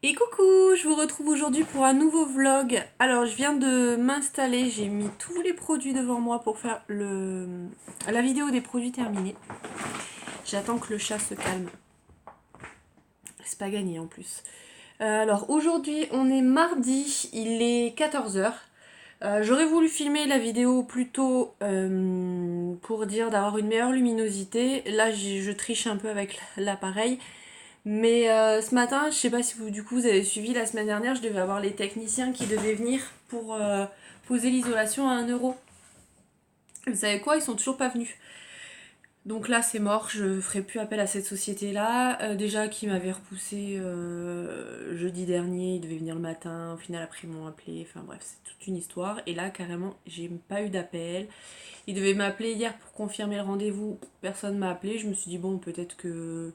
Et coucou, je vous retrouve aujourd'hui pour un nouveau vlog. Alors je viens de m'installer, j'ai mis tous les produits devant moi pour faire la vidéo des produits terminés. J'attends que le chat se calme. C'est pas gagné en plus. Alors aujourd'hui on est mardi, il est 14 h. J'aurais voulu filmer la vidéo plus tôt pour dire d'avoir une meilleure luminosité. Là je triche un peu avec l'appareil. Mais ce matin, je sais pas si vous du coup vous avez suivi la semaine dernière, je devais avoir les techniciens qui devaient venir pour poser l'isolation à 1 euro. Vous savez quoi, ils sont toujours pas venus. Donc là c'est mort, je ferai plus appel à cette société-là. Déjà qui m'avait repoussé jeudi dernier, ils devaient venir le matin, au final après ils m'ont appelé, enfin bref c'est toute une histoire. Et là carrément j'ai pas eu d'appel. Ils devaient m'appeler hier pour confirmer le rendez-vous, personne m'a appelé, je me suis dit bon peut-être que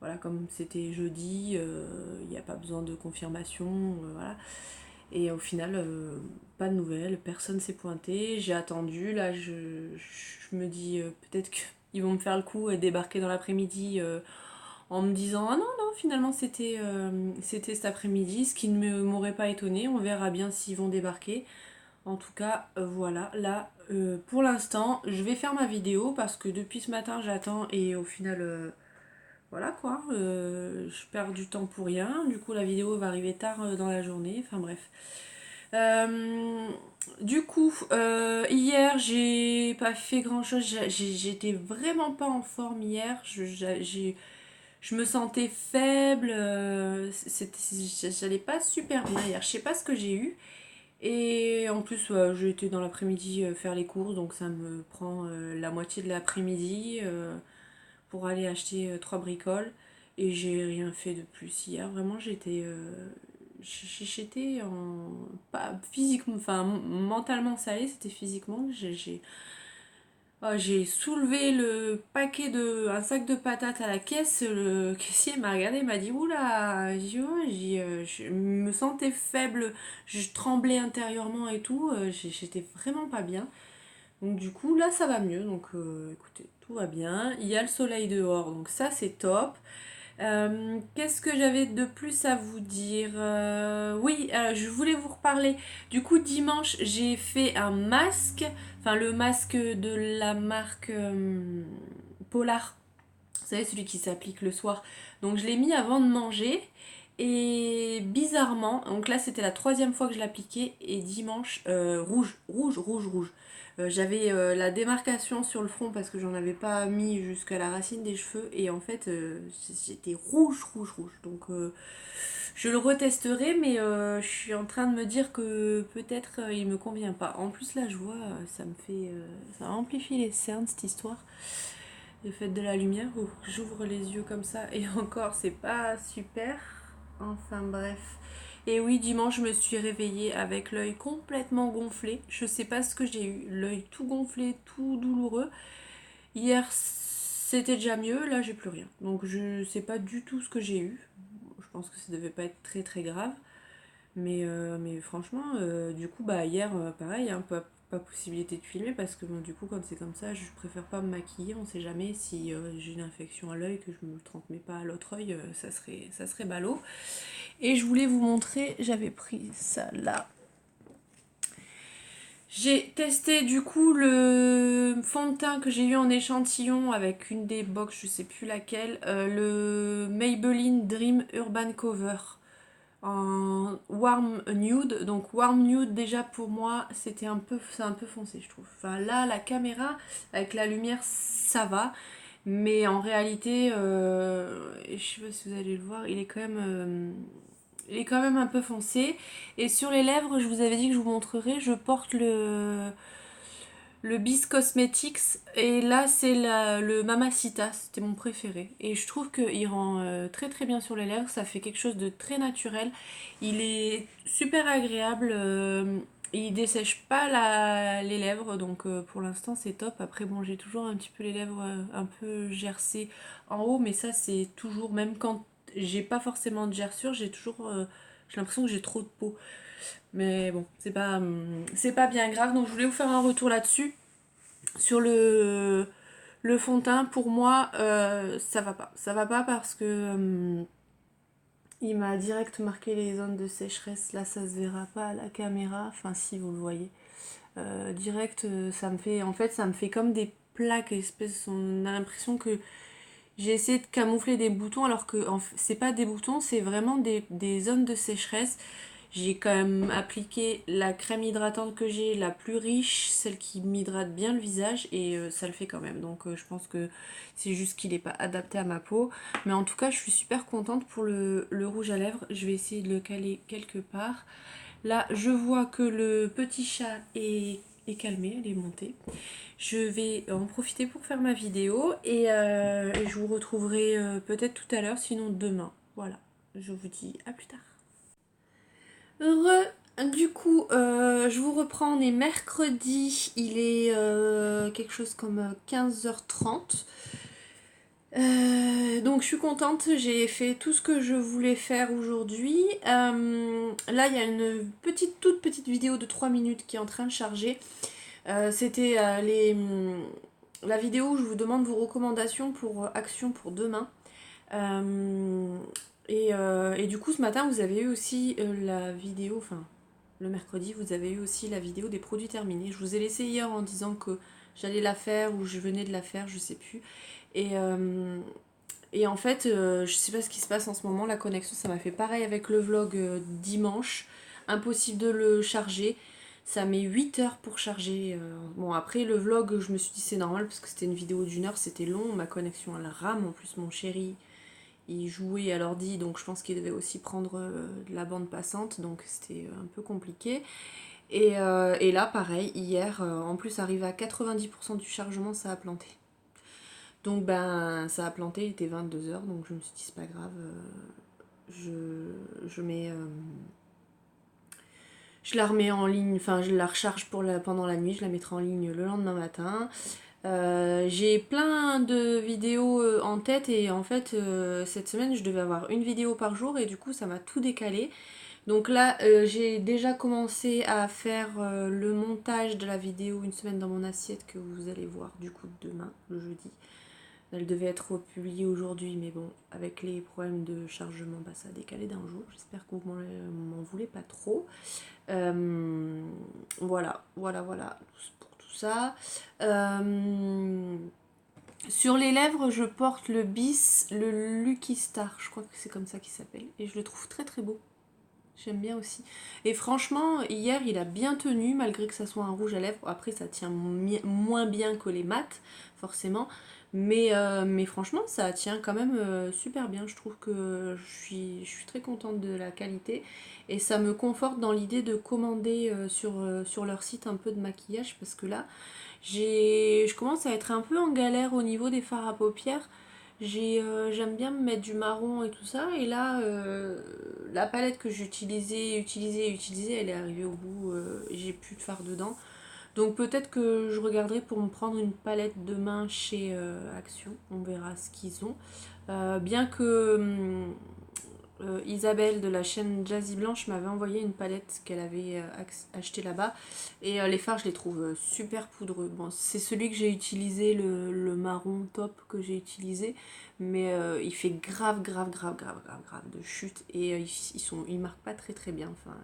voilà, comme c'était jeudi, il n'y a pas besoin de confirmation, voilà. Et au final, pas de nouvelles, personne s'est pointé, j'ai attendu, là je me dis peut-être qu'ils vont me faire le coup et débarquer dans l'après-midi en me disant ah non, non, finalement c'était cet après-midi, ce qui ne m'aurait pas étonné, on verra bien s'ils vont débarquer. En tout cas, voilà, là, pour l'instant, je vais faire ma vidéo parce que depuis ce matin j'attends et au final voilà quoi, je perds du temps pour rien. Du coup, la vidéo va arriver tard dans la journée. Enfin bref. Euh, du coup, hier, j'ai pas fait grand chose. J'étais vraiment pas en forme hier. Je me sentais faible. J'allais pas super bien hier. Je sais pas ce que j'ai eu. Et en plus, j'ai été dans l'après-midi faire les courses. Donc ça me prend la moitié de l'après-midi. Pour aller acheter 3 bricoles et j'ai rien fait de plus hier. Vraiment, j'étais en pas physiquement, enfin mentalement ça allait, c'était physiquement. J'ai soulevé le paquet de un sac de patates à la caisse. Le caissier m'a regardé, m'a dit oula, je me sentais faible, je tremblais intérieurement et tout. J'étais vraiment pas bien. Donc du coup là ça va mieux, donc écoutez, tout va bien. Il y a le soleil dehors, donc ça c'est top. Qu'est-ce que j'avais de plus à vous dire? Oui, je voulais vous reparler. Du coup dimanche j'ai fait un masque, enfin le masque de la marque Polar. Vous savez, celui qui s'applique le soir. Donc je l'ai mis avant de manger. Et bizarrement, donc là c'était la troisième fois que je l'appliquais et dimanche, rouge, rouge, rouge, rouge. J'avais la démarcation sur le front parce que j'en avais pas mis jusqu'à la racine des cheveux et en fait j'étais rouge, rouge, rouge. Donc je le retesterai mais je suis en train de me dire que peut-être il me convient pas. En plus là je vois, ça me fait, ça amplifie les cernes cette histoire. Le fait de la lumière, où j'ouvre les yeux comme ça et encore c'est pas super. Enfin bref. Et oui, dimanche je me suis réveillée avec l'œil complètement gonflé. Je sais pas ce que j'ai eu. L'œil tout gonflé, tout douloureux. Hier c'était déjà mieux, là j'ai plus rien. Donc je sais pas du tout ce que j'ai eu. Je pense que ça devait pas être très très grave. Mais franchement, du coup, bah hier, pareil, hein, pas possibilité de filmer parce que bon, du coup, quand c'est comme ça, je préfère pas me maquiller. On sait jamais si j'ai une infection à l'œil, que je me le transmets pas à l'autre œil, ça serait ballot. Et je voulais vous montrer, j'avais pris ça là. J'ai testé du coup le fond de teint que j'ai eu en échantillon avec une des box, je sais plus laquelle, le Maybelline Dream Urban Cover en warm nude. Donc warm nude déjà pour moi c'est un peu foncé je trouve. Enfin là la caméra avec la lumière ça va, mais en réalité je sais pas si vous allez le voir, il est quand même un peu foncé. Et sur les lèvres, je vous avais dit que je vous montrerai, je porte le Bis Cosmetics et là c'est le Mamacita, c'était mon préféré et je trouve qu'il rend très très bien sur les lèvres, ça fait quelque chose de très naturel, il est super agréable, il dessèche pas les lèvres donc pour l'instant c'est top. Après bon, j'ai toujours un petit peu les lèvres un peu gercées en haut, mais ça c'est toujours, même quand j'ai pas forcément de gerçure, j'ai l'impression que j'ai trop de peau. Mais bon, c'est pas bien grave. Donc je voulais vous faire un retour là-dessus. Sur le fond de teint, pour moi, ça va pas. Ça va pas parce que Il m'a direct marqué les zones de sécheresse. Là, ça se verra pas à la caméra. Enfin, si vous le voyez. Direct, ça me fait. En fait, ça me fait comme des plaques. On a l'impression que j'ai essayé de camoufler des boutons alors que c'est pas des boutons, c'est vraiment des zones de sécheresse. J'ai quand même appliqué la crème hydratante que j'ai, la plus riche, celle qui m'hydrate bien le visage et ça le fait quand même. Donc je pense que c'est juste qu'il n'est pas adapté à ma peau. Mais en tout cas, je suis super contente pour le rouge à lèvres. Je vais essayer de le caler quelque part. Là, je vois que le petit chat est calmé, elle est montée. Je vais en profiter pour faire ma vidéo et je vous retrouverai peut-être tout à l'heure, sinon demain. Voilà, je vous dis à plus tard. Du coup, je vous reprends, on est mercredi, il est quelque chose comme 15h30. Donc je suis contente, j'ai fait tout ce que je voulais faire aujourd'hui. Là, il y a une toute petite vidéo de 3 minutes qui est en train de charger. C'était la vidéo où je vous demande vos recommandations pour Action pour demain. Et du coup, ce matin, vous avez eu aussi la vidéo, enfin, le mercredi, vous avez eu aussi la vidéo des produits terminés. Je vous ai laissé hier en disant que j'allais la faire ou je venais de la faire, je sais plus. Et, euh, et en fait, je sais pas ce qui se passe en ce moment, la connexion, ça m'a fait pareil avec le vlog dimanche. Impossible de le charger. Ça met 8 heures pour charger. Bon, après le vlog, je me suis dit c'est normal parce que c'était une vidéo d'1 heure, c'était long. Ma connexion elle rame. En plus, mon chéri il jouait à l'ordi donc je pense qu'il devait aussi prendre de la bande passante donc c'était un peu compliqué. Et là, pareil, hier, en plus, arrivé à 90% du chargement, ça a planté. Donc ben ça a planté, il était 22 h donc je me suis dit c'est pas grave, je mets je la remets en ligne, enfin je la recharge pendant la nuit, je la mettrai en ligne le lendemain matin. J'ai plein de vidéos en tête et en fait cette semaine je devais avoir une vidéo par jour et du coup ça m'a tout décalé. Donc là j'ai déjà commencé à faire le montage de la vidéo une semaine dans mon assiette que vous allez voir du coup demain, le jeudi. Elle devait être publiée aujourd'hui, mais bon, avec les problèmes de chargement, bah, ça a décalé d'un jour. J'espère que vous m'en voulez pas trop. Voilà, voilà, pour tout ça. Sur les lèvres, je porte le Bis, le Lucky Star, je crois que c'est comme ça qu'il s'appelle. Et je le trouve très très beau. J'aime bien aussi. Et franchement, hier, il a bien tenu, malgré que ça soit un rouge à lèvres. Après, ça tient moins bien que les mats, forcément. Mais franchement, ça tient quand même super bien. Je trouve que je suis très contente de la qualité. Et ça me conforte dans l'idée de commander sur leur site un peu de maquillage. Parce que là, je commence à être un peu en galère au niveau des fards à paupières. J'aime bien me mettre du marron et tout ça. Et là, la palette que j'utilisais, elle est arrivée au bout. J'ai plus de fard dedans. Donc peut-être que je regarderai pour me prendre une palette demain chez Action. On verra ce qu'ils ont. Bien que Isabelle de la chaîne Jazzy Blanche m'avait envoyé une palette qu'elle avait achetée là-bas. Et les fards, je les trouve super poudreux. Bon, c'est celui que j'ai utilisé, le marron top que j'ai utilisé. Mais il fait grave de chute. Et ils marquent pas très très bien. Enfin,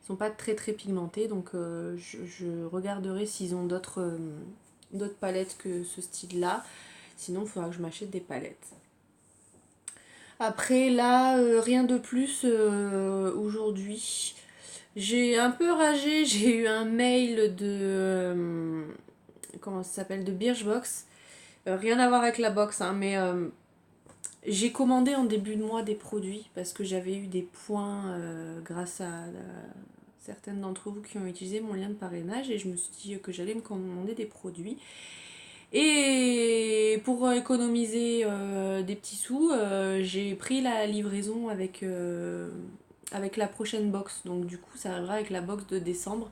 ils sont pas très très pigmentés. Donc je regarderai s'ils ont d'autres palettes que ce style-là. Sinon, il faudra que je m'achète des palettes. Après là, rien de plus aujourd'hui. J'ai un peu ragé, j'ai eu un mail de... comment ça s'appelle, de Birchbox. Rien à voir avec la box, hein, mais j'ai commandé en début de mois des produits parce que j'avais eu des points grâce à certaines d'entre vous qui ont utilisé mon lien de parrainage et je me suis dit que j'allais me commander des produits. Et pour économiser des petits sous, j'ai pris la livraison avec la prochaine box. Donc du coup, ça arrivera avec la box de décembre.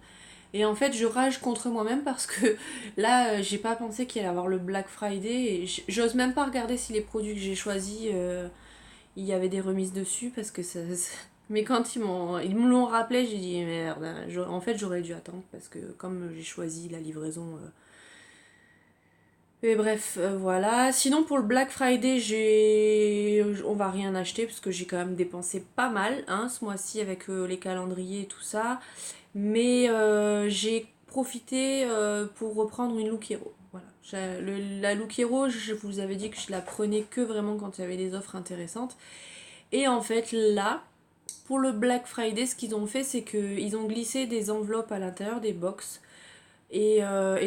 Et en fait, je rage contre moi-même parce que là, j'ai pas pensé qu'il allait avoir le Black Friday. Et j'ose même pas regarder si les produits que j'ai choisis, il y avait des remises dessus parce que Mais quand ils me l'ont rappelé, j'ai dit merde. En fait, j'aurais dû attendre parce que comme j'ai choisi la livraison Et bref, voilà. Sinon pour le Black Friday, on va rien acheter parce que j'ai quand même dépensé pas mal hein, ce mois-ci avec les calendriers et tout ça. Mais j'ai profité pour reprendre une Look Hero. Voilà. La Look Hero, je vous avais dit que je la prenais que vraiment quand il y avait des offres intéressantes. Et en fait là, pour le Black Friday, ce qu'ils ont fait, c'est qu'ils ont glissé des enveloppes à l'intérieur des box. Et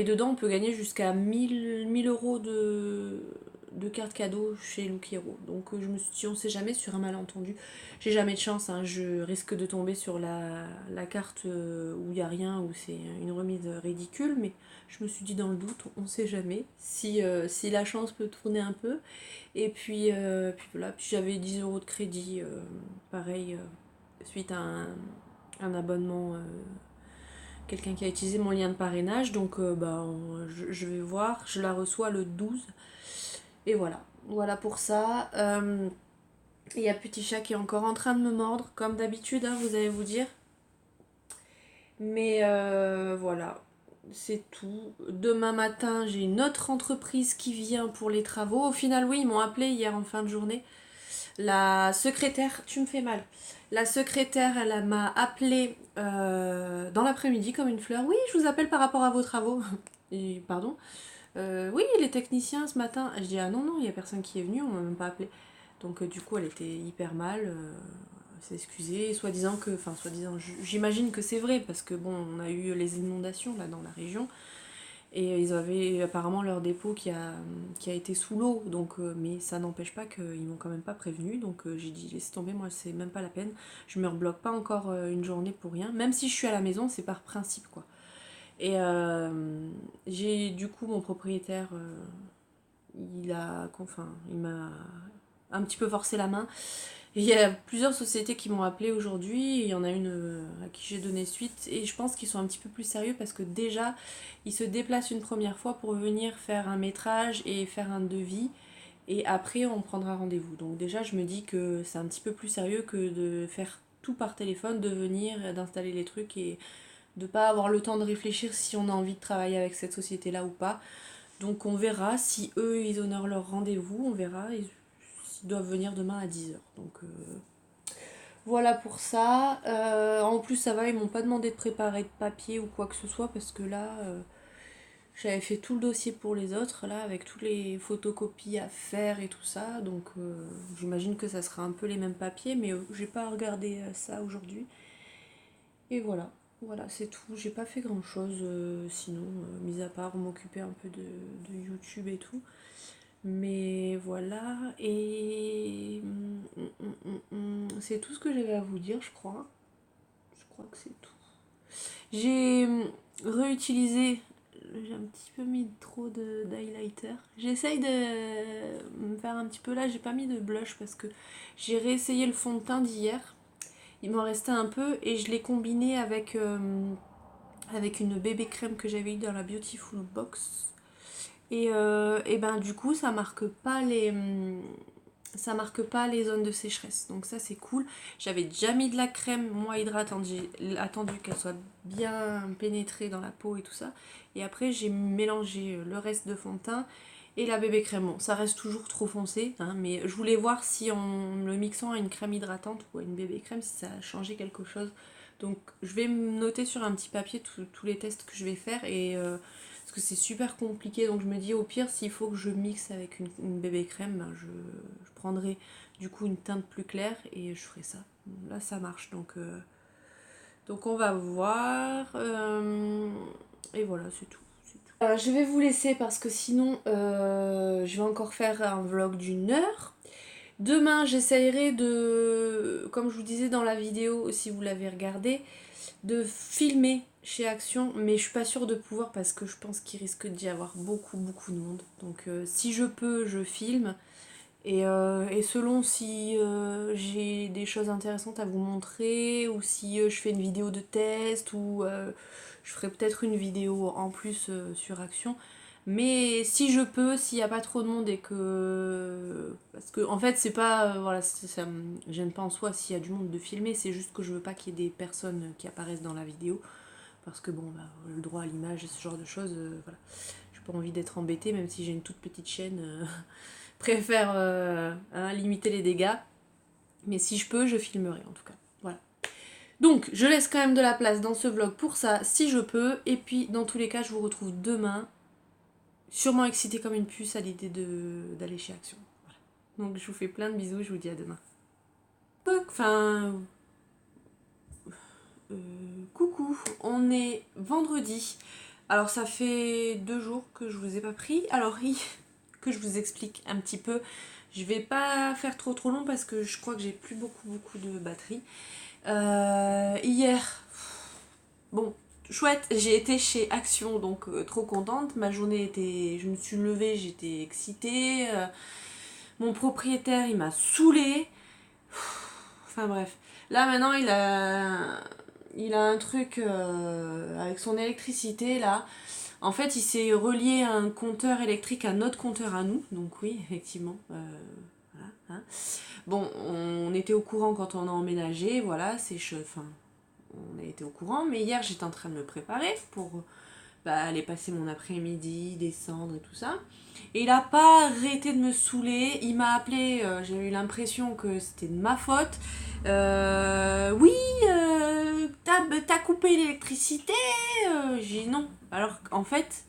dedans, on peut gagner jusqu'à 1000 euros de cartes cadeaux chez Look Hero. Donc je me suis dit, on sait jamais sur un malentendu. J'ai jamais de chance, hein, je risque de tomber sur la carte où il n'y a rien, où c'est une remise ridicule. Mais je me suis dit, dans le doute, on sait jamais si la chance peut tourner un peu. Et puis voilà, puis j'avais 10 euros de crédit, pareil, suite à un abonnement. Quelqu'un qui a utilisé mon lien de parrainage, donc je vais voir, je la reçois le 12, et voilà, voilà pour ça. Il y a Petit Chat qui est encore en train de me mordre, comme d'habitude, hein, vous allez vous dire. Mais voilà, c'est tout. Demain matin, j'ai une autre entreprise qui vient pour les travaux. Au final, oui, ils m'ont appelé hier en fin de journée. La secrétaire, tu me fais mal. La secrétaire, elle m'a appelé dans l'après-midi comme une fleur. Oui, je vous appelle par rapport à vos travaux. Et pardon. Oui, les techniciens ce matin. Je dis ah non, non, il n'y a personne qui est venu, on m'a même pas appelé. Donc du coup, elle était hyper mal. Elle s'est excusée, soi-disant que. Enfin, soi-disant, j'imagine que c'est vrai, parce que bon, on a eu les inondations là dans la région. Et ils avaient apparemment leur dépôt qui a été sous l'eau, donc, mais ça n'empêche pas qu'ils m'ont quand même pas prévenu, donc j'ai dit laissez tomber, moi c'est même pas la peine, je me rebloque pas encore une journée pour rien, même si je suis à la maison, c'est par principe quoi. Et j'ai du coup mon propriétaire, il m'a un petit peu forcé la main. Et il y a plusieurs sociétés qui m'ont appelé aujourd'hui, il y en a une à qui j'ai donné suite, et je pense qu'ils sont un petit peu plus sérieux parce que déjà, ils se déplacent une première fois pour venir faire un métrage et faire un devis, et après on prendra rendez-vous. Donc déjà, je me dis que c'est un petit peu plus sérieux que de faire tout par téléphone, de venir, d'installer les trucs et de pas avoir le temps de réfléchir si on a envie de travailler avec cette société-là ou pas. Donc on verra si eux, ils honorent leur rendez-vous, on verra. Ils doivent venir demain à 10h. Donc voilà pour ça. En plus, ça va, ils m'ont pas demandé de préparer de papier ou quoi que ce soit parce que là, j'avais fait tout le dossier pour les autres, là, avec toutes les photocopies à faire et tout ça. Donc j'imagine que ça sera un peu les mêmes papiers, mais j'ai pas regardé ça aujourd'hui. Et voilà. Voilà, c'est tout. J'ai pas fait grand chose sinon, mis à part m'occuper un peu de YouTube et tout. Mais voilà, et c'est tout ce que j'avais à vous dire, je crois. Je crois que c'est tout. J'ai réutilisé, j'ai un petit peu mis trop d'highlighter. J'essaye de me faire un petit peu là, j'ai pas mis de blush parce que j'ai réessayé le fond de teint d'hier. Il m'en restait un peu et je l'ai combiné avec une bébé crème que j'avais eu dans la Beautiful Box. Et ben du coup ça marque pas les zones de sécheresse, donc ça c'est cool. J'avais déjà mis de la crème moi hydratante, j'ai attendu qu'elle soit bien pénétrée dans la peau et tout ça, et après j'ai mélangé le reste de fond de teint et la bébé crème. Bon, ça reste toujours trop foncé hein, mais je voulais voir si en le mixant à une crème hydratante ou à une bébé crème si ça a changé quelque chose. Donc je vais me noter sur un petit papier tous les tests que je vais faire, et parce que c'est super compliqué, donc je me dis au pire s'il faut que je mixe avec une bébé crème, ben, je prendrai du coup une teinte plus claire et je ferai ça. Là ça marche, donc on va voir, et voilà c'est tout. Je vais vous laisser parce que sinon je vais encore faire un vlog d'une heure. Demain j'essayerai de, comme je vous disais dans la vidéo si vous l'avez regardé, de filmer chez Action, mais je suis pas sûre de pouvoir parce que je pense qu'il risque d'y avoir beaucoup de monde. Donc si je peux, je filme. Et selon si j'ai des choses intéressantes à vous montrer, ou si je fais une vidéo de test, ou je ferai peut-être une vidéo en plus sur Action. Mais si je peux, s'il n'y a pas trop de monde et que... Parce que en fait c'est pas... voilà, ça me gêne pas en soi s'il y a du monde de filmer, c'est juste que je veux pas qu'il y ait des personnes qui apparaissent dans la vidéo. Parce que bon, bah, le droit à l'image et ce genre de choses, voilà. Je pas envie d'être embêtée, même si j'ai une toute petite chaîne, préfère limiter les dégâts. Mais si je peux, je filmerai en tout cas. Voilà. Donc, je laisse quand même de la place dans ce vlog pour ça, si je peux. Et puis, dans tous les cas, je vous retrouve demain. Sûrement excitée comme une puce à l'idée d'aller chez Action. Voilà. Donc, je vous fais plein de bisous, je vous dis à demain. Coucou, on est vendredi. Alors, ça fait 2 jours que je vous ai pas pris. Alors, que je vous explique un petit peu. Je vais pas faire trop long parce que je crois que j'ai plus beaucoup de batterie. Hier, bon, chouette, j'ai été chez Action, donc trop contente. Ma journée était... Je me suis levée, j'étais excitée. Mon propriétaire, il m'a saoulée. Enfin bref. Là maintenant, il a un truc avec son électricité, là. En fait, il s'est relié à un compteur électrique, à notre compteur à nous. Donc oui, effectivement. Voilà, hein. Bon, on était au courant quand on a emménagé, voilà, on a été au courant, mais hier j'étais en train de me préparer pour aller passer mon après-midi, descendre et tout ça. Et il a pas arrêté de me saouler, il m'a appelé, j'ai eu l'impression que c'était de ma faute. Oui, t'as coupé l'électricité. J'ai dit non. Alors qu'en fait,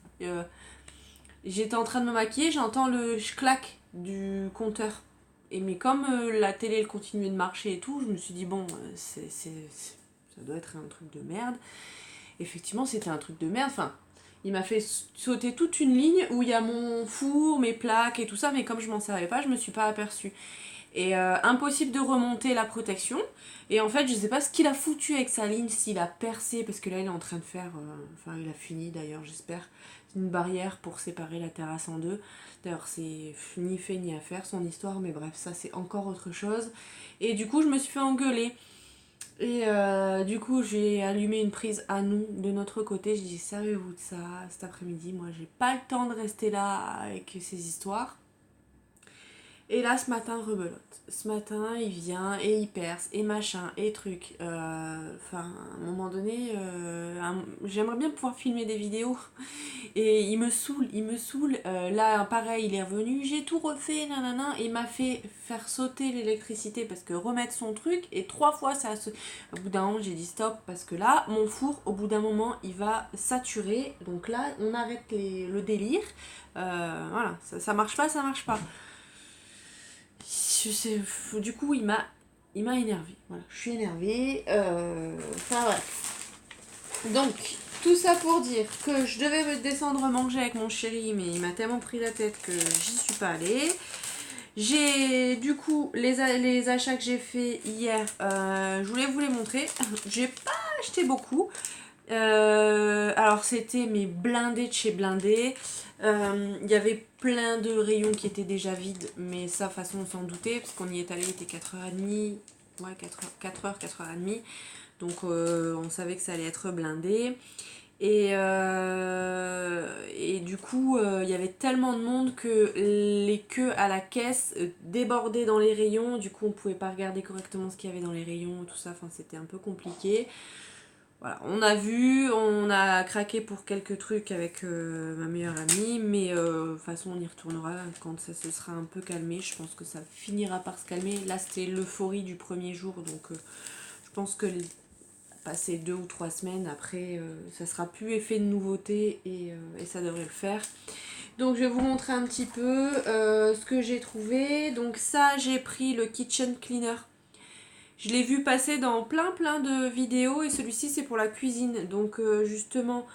j'étais en train de me maquiller, j'entends le clac du compteur. Mais comme la télé elle continuait de marcher et tout, je me suis dit bon, ça doit être un truc de merde. Effectivement, c'était un truc de merde. Enfin, il m'a fait sauter toute une ligne où il y a mon four, mes plaques et tout ça, mais comme je m'en servais pas, je me suis pas aperçue. Et impossible de remonter la protection. Et en fait, je sais pas ce qu'il a foutu avec sa ligne, s'il a percé, parce que là, il est en train de faire, il a fini d'ailleurs, j'espère, une barrière pour séparer la terrasse en deux. D'ailleurs, c'est ni fait ni à faire son histoire, mais bref, ça c'est encore autre chose. Et du coup, je me suis fait engueuler. Et du coup, j'ai allumé une prise à nous, de notre côté. J'ai dit, servez-vous de ça cet après-midi. Moi, j'ai pas le temps de rester là avec ces histoires. Et là, ce matin, rebelote. Ce matin, il vient et il perce et machin et truc. À un moment donné, j'aimerais bien pouvoir filmer des vidéos. Et il me saoule. Là, pareil, il est revenu, j'ai tout refait, nanana. Et il m'a fait faire sauter l'électricité parce que remettre son truc. Et 3 fois, au bout d'un moment, j'ai dit stop parce que là, mon four, au bout d'un moment, il va saturer. Donc là, on arrête le délire. Voilà, ça marche pas, ça marche pas. Du coup, il m'a énervée. Voilà, je suis énervée. Bref. Donc, tout ça pour dire que je devais descendre manger avec mon chéri, mais il m'a tellement pris la tête que j'y suis pas allée. J'ai du coup les achats que j'ai fait hier, je voulais vous les montrer. J'ai pas acheté beaucoup. Alors c'était mes blindés de chez blindés. Il y avait plein de rayons qui étaient déjà vides, mais ça, de toute façon, on s'en doutait, parce qu'on y est allé, il était 4h30, ouais, 4h, 4h30, donc on savait que ça allait être blindé. Et du coup, il y avait tellement de monde que les queues à la caisse débordaient dans les rayons, du coup, on pouvait pas regarder correctement ce qu'il y avait dans les rayons, tout ça, enfin, c'était un peu compliqué. Voilà, on a vu, on a craqué pour quelques trucs avec ma meilleure amie, mais de toute façon on y retournera quand ça se sera un peu calmé. Je pense que ça finira par se calmer. Là c'était l'euphorie du premier jour, donc je pense que passer 2 ou 3 semaines après, ça sera plus effet de nouveauté et ça devrait le faire. Donc je vais vous montrer un petit peu ce que j'ai trouvé. Donc ça, j'ai pris le Kitchen Cleaner. Je l'ai vu passer dans plein de vidéos et celui-ci c'est pour la cuisine. Donc justement,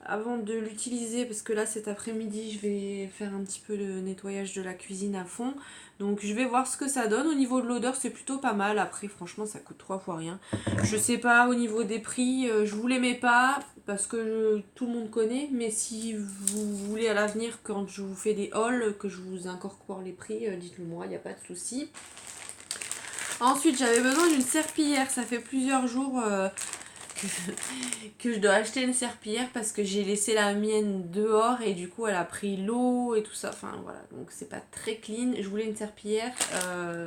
avant de l'utiliser, parce que là cet après-midi je vais faire un petit peu de nettoyage de la cuisine à fond. Donc je vais voir ce que ça donne. Au niveau de l'odeur c'est plutôt pas mal. Après franchement ça coûte 3 fois rien. Je sais pas au niveau des prix, je vous les mets pas parce que tout le monde connaît. Mais si vous voulez à l'avenir quand je vous fais des hauls, que je vous incorpore les prix, dites-le moi, il n'y a pas de souci. Ensuite, j'avais besoin d'une serpillière. Ça fait plusieurs jours que je dois acheter une serpillière parce que j'ai laissé la mienne dehors et du coup elle a pris l'eau et tout ça. Enfin voilà, donc c'est pas très clean. Je voulais une serpillière.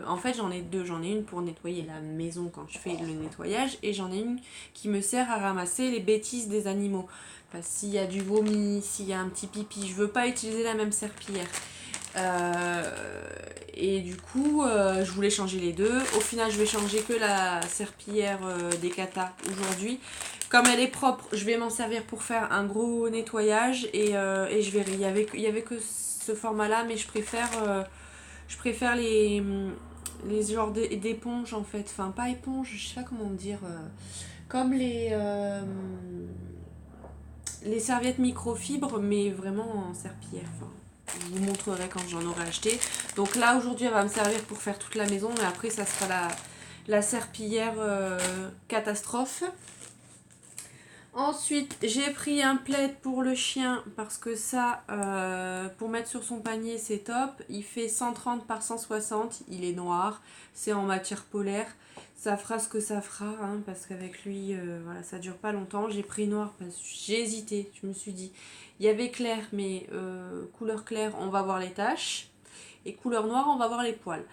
En fait j'en ai deux. J'en ai une pour nettoyer la maison quand je fais le nettoyage et j'en ai une qui me sert à ramasser les bêtises des animaux. Enfin, s'il y a du vomi, s'il y a un petit pipi, je veux pas utiliser la même serpillière. Et du coup, je voulais changer les deux. Au final, je vais changer que la serpillière des Kata aujourd'hui. Comme elle est propre, je vais m'en servir pour faire un gros nettoyage et je verrai. Il y avait que ce format-là, mais je préfère les genres d'éponges en fait. Enfin, pas éponge, je sais pas comment dire. Comme les serviettes microfibres, mais vraiment en serpillière. Enfin, je vous montrerai quand j'en aurai acheté. Donc là, aujourd'hui, elle va me servir pour faire toute la maison, mais après, ça sera la serpillière catastrophe. Ensuite, j'ai pris un plaid pour le chien parce que ça, pour mettre sur son panier, c'est top. Il fait 130 par 160, il est noir, c'est en matière polaire. Ça fera ce que ça fera, hein, parce qu'avec lui, voilà, ça dure pas longtemps. J'ai pris noir parce que j'ai hésité, je me suis dit, il y avait clair, mais couleur claire, on va voir les taches. Et couleur noire, on va voir les poils.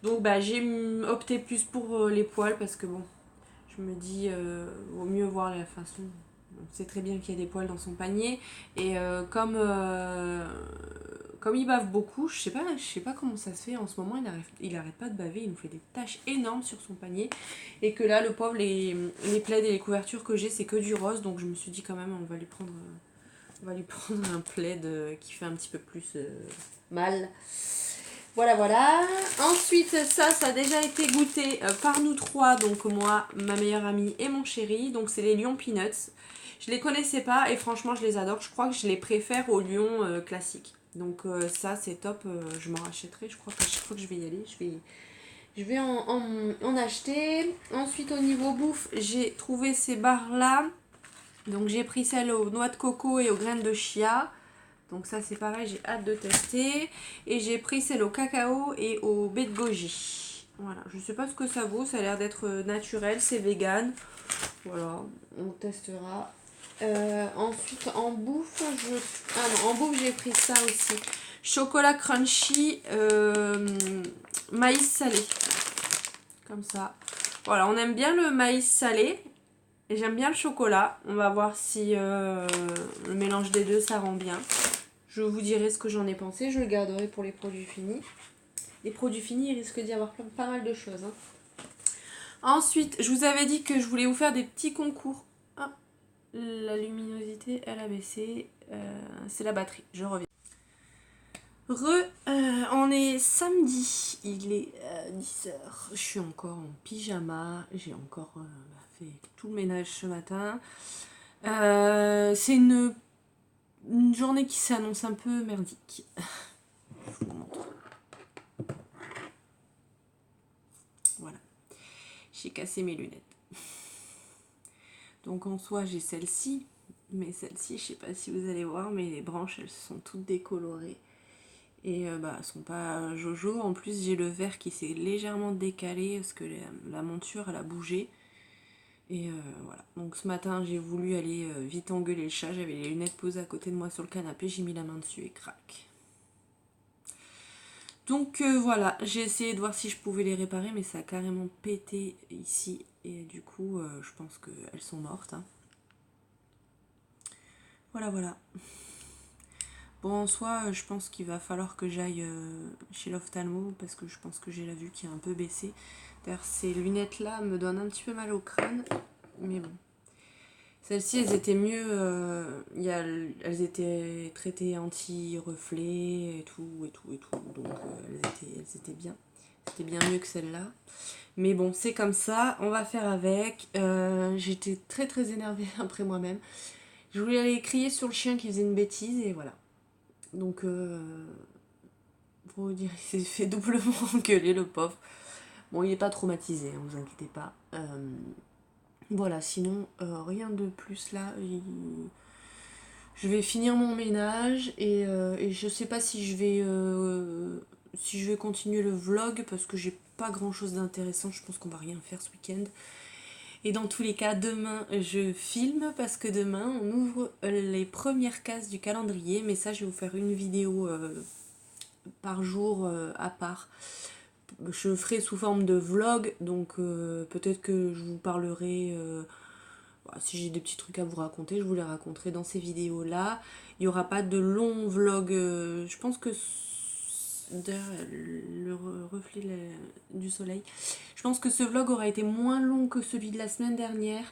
Donc bah, j'ai opté plus pour les poils parce que bon, je me dis, vaut mieux voir la façon. On sait très bien qu'il y a des poils dans son panier. Et comme il bave beaucoup, je sais pas comment ça se fait. En ce moment, il arrête pas de baver. Il nous fait des taches énormes sur son panier. Et que là, le pauvre, les plaids et les couvertures que j'ai, c'est que du rose. Donc je me suis dit quand même, on va lui prendre un plaid qui fait un petit peu plus mal. Voilà, voilà. Ensuite, ça a déjà été goûté par nous trois. Donc moi, ma meilleure amie et mon chéri. Donc c'est les Lion Peanuts. Je les connaissais pas et franchement, je les adore. Je crois que je les préfère aux Lion classiques. Donc ça, c'est top. Je m'en rachèterai. Je crois qu'à chaque fois que je vais y aller, je vais en acheter. Ensuite, au niveau bouffe, j'ai trouvé ces barres-là. Donc j'ai pris celle aux noix de coco et aux graines de chia. Donc ça c'est pareil, j'ai hâte de tester. Et j'ai pris celle au cacao et au baie de goji. Voilà, je sais pas ce que ça vaut, ça a l'air d'être naturel, c'est vegan. Voilà, on testera. Ensuite en bouffe, en bouffe j'ai pris ça aussi. Chocolat crunchy, maïs salé. Comme ça. Voilà, on aime bien le maïs salé. Et j'aime bien le chocolat. On va voir si le mélange des deux ça rend bien. Je vous dirai ce que j'en ai pensé. Je le garderai pour les produits finis. Les produits finis, il risque d'y avoir pas mal de choses. Hein. Ensuite, je vous avais dit que je voulais vous faire des petits concours. Ah, la luminosité, elle a baissé. C'est la batterie. Je reviens. On est samedi. Il est 10h. Je suis encore en pyjama. J'ai encore fait tout le ménage ce matin. C'est une journée qui s'annonce un peu merdique. Je vous montre. Voilà. J'ai cassé mes lunettes. Donc en soi, j'ai celle-ci. Mais celle-ci, je sais pas si vous allez voir, mais les branches, elles sont toutes décolorées. Et elles sont pas jojo. En plus, j'ai le verre qui s'est légèrement décalé parce que la monture, elle a bougé. Et voilà. Donc ce matin, j'ai voulu aller vite engueuler le chat. J'avais les lunettes posées à côté de moi sur le canapé. J'ai mis la main dessus et crac. Donc voilà, j'ai essayé de voir si je pouvais les réparer, mais ça a carrément pété ici. Et du coup, je pense qu'elles sont mortes. Hein. Voilà, voilà. Bon, en soi, je pense qu'il va falloir que j'aille chez l'ophtalmo parce que je pense que j'ai la vue qui a un peu baissé. D'ailleurs, ces lunettes-là me donnent un petit peu mal au crâne. Mais bon. Celles-ci, elles étaient mieux. Elles étaient traitées anti-reflet et tout. Donc, elles étaient bien. C'était bien mieux que celle-là. Mais bon, c'est comme ça. On va faire avec. J'étais très très énervée après moi-même. Je voulais aller crier sur le chien qui faisait une bêtise et voilà. Donc, pour vous dire, il s'est fait doublement engueuler le pauvre. Bon, il est pas traumatisé, hein, vous inquiétez pas. Voilà, sinon, rien de plus là. Je vais finir mon ménage et je sais pas si je vais continuer le vlog parce que j'ai pas grand chose d'intéressant. Je pense qu'on va rien faire ce week-end. Et dans tous les cas, demain je filme parce que demain on ouvre les premières cases du calendrier. Mais ça, je vais vous faire une vidéo par jour à part. Je ferai sous forme de vlog, donc peut-être que je vous parlerai. Si j'ai des petits trucs à vous raconter, je vous les raconterai dans ces vidéos-là. Il n'y aura pas de long vlog. Je pense que derrière le reflet du soleil. Je pense que ce vlog aura été moins long que celui de la semaine dernière.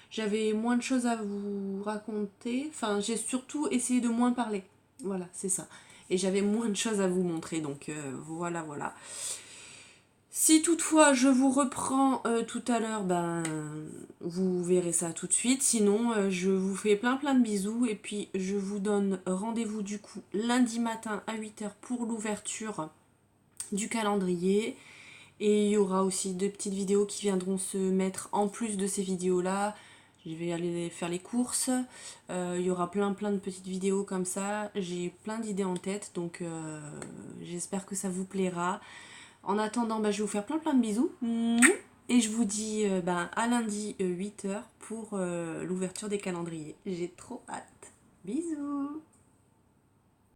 J'avais moins de choses à vous raconter. Enfin, j'ai surtout essayé de moins parler. Voilà, c'est ça. Et j'avais moins de choses à vous montrer. Donc voilà, voilà. Si toutefois je vous reprends tout à l'heure, ben vous verrez ça tout de suite. Sinon, je vous fais plein de bisous et puis je vous donne rendez-vous du coup lundi matin à 8h pour l'ouverture du calendrier. Et il y aura aussi deux petites vidéos qui viendront se mettre en plus de ces vidéos-là. Je vais aller faire les courses. Il y aura plein de petites vidéos comme ça. J'ai plein d'idées en tête, donc j'espère que ça vous plaira. En attendant, je vais vous faire plein de bisous. Et je vous dis à lundi 8h pour l'ouverture des calendriers. J'ai trop hâte. Bisous.